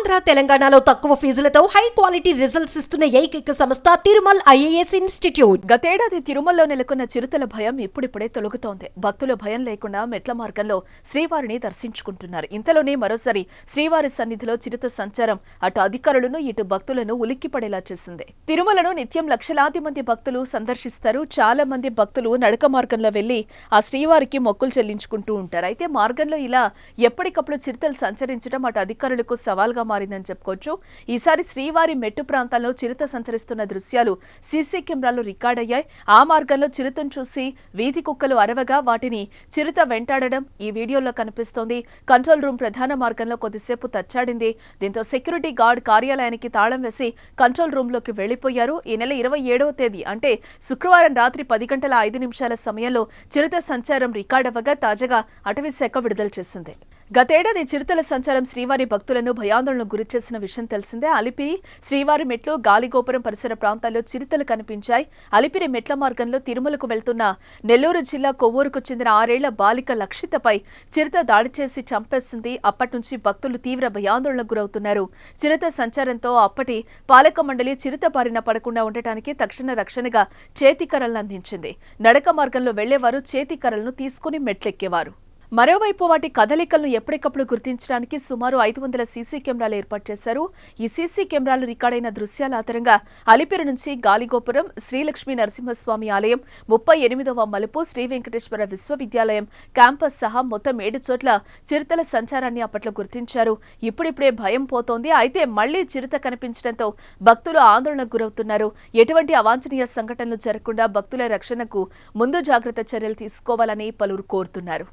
ఆంధ్ర తెలంగాణలో తక్కువ ఫీజులతో high quality results ఇస్తున్న ఏకైక సంస్థ తిరుమల్ ఐఏఎస్ ఇన్స్టిట్యూట్. గతేడాది తిరుమలలో నెలకొన్న చిరుతల భయం ఇప్పుడిప్పుడే తొలగుతోంది. భక్తుల భయం లేకుండా మెట్ల మార్గంలో శ్రీవారిని దర్శించుకుంటున్నారు. ఇంతలోనే మరోసారి శ్రీవారి సన్నిధిలో చిరుత సంచారం అటు అధికారులను ఇటు భక్తులను ఉలిక్కిపడేలా చేసింది. తిరుమలను నిత్యం లక్షలాది మంది భక్తులు సందర్శిస్తారు. చాలా మంది భక్తులు నడక మార్గంలో వెళ్లి ఆ శ్రీవారికి మొక్కులు చెల్లించుకుంటూ ఉంటారు. అయితే మార్గంలో ఇలా ఎప్పటికప్పుడు చిరుతలు సంచరించడం అటు అధికారులకు సవాల్గా మారిందని చెప్పుకోవచ్చు. ఈసారి శ్రీవారి మెట్టు ప్రాంతాల్లో చిరుత సంచరిస్తున్న దృశ్యాలు సీసీ కెమెరాలు రికార్డ్ అయ్యాయి. ఆ మార్గంలో చిరుతను చూసి వీధి కుక్కలు అరవగా వాటిని చిరుత వెంటాడడం ఈ వీడియోలో కనిపిస్తోంది. కంట్రోల్ రూమ్ ప్రధాన మార్గంలో కొద్దిసేపు తచ్చాడింది. దీంతో సెక్యూరిటీ గార్డ్ కార్యాలయానికి తాళం వేసి కంట్రోల్ రూమ్ లోకి వెళ్లిపోయారు. ఈ నెల 27వ తేదీ అంటే శుక్రవారం రాత్రి 10:05 సమయంలో చిరుత సంచారం రికార్డవ్వగా తాజాగా అటవీ శాఖ విడుదల చేసింది. గతేడాది చిరుతల సంచారం శ్రీవారి భక్తులను భయాందోళనకు గురిచేసిన విషయం తెలిసిందే. అలిపిరి శ్రీవారి మెట్లు గాలిగోపురం పరిసర ప్రాంతాల్లో చిరుతలు కనిపించాయి. అలిపిరి మెట్ల మార్గంలో తిరుమలకు వెళ్తున్న నెల్లూరు జిల్లా కొవ్వూరుకు చెందిన 6 ఏళ్ల బాలిక లక్షితపై చిరుత దాడి చేసి చంపేస్తుంది. అప్పటి నుంచి భక్తులు తీవ్ర భయాందోళనకు గురవుతున్నారు. చిరుత సంచారంతో అప్పటి పాలక మండలి చిరుత బారిన పడకుండా ఉండటానికి తక్షణ రక్షణగా చేతికర్రలను అందించింది. నడక మార్గంలో వెళ్లేవారు చేతికర్రలను తీసుకుని మెట్లెక్కేవారు. మరోవైపు వాటి కదలికలను ఎప్పటికప్పుడు గుర్తించడానికి సుమారు 500 సీసీ కెమెరాలు ఏర్పాటు చేశారు. ఈ సీసీ కెమెరాలు రికార్డైన దృశ్యాల ఆధారంగా అలిపిరి నుంచి గాలిగోపురం, శ్రీలక్ష్మీ నరసింహస్వామి ఆలయం, 38వ మలుపు, శ్రీ వెంకటేశ్వర విశ్వవిద్యాలయం క్యాంపస్ సహా మొత్తం 7 చోట్ల చిరుతల సంచారాన్ని అప్పట్లో గుర్తించారు. ఇప్పుడిప్పుడే భయం పోతోంది. అయితే మళ్లీ చిరుత కనిపించడంతో భక్తులు ఆందోళనకు గురవుతున్నారు. ఎటువంటి అవాంఛనీయ సంఘటనలు జరగకుండా భక్తుల రక్షణకు ముందు జాగ్రత్త చర్యలు తీసుకోవాలని పలువురు కోరుతున్నారు.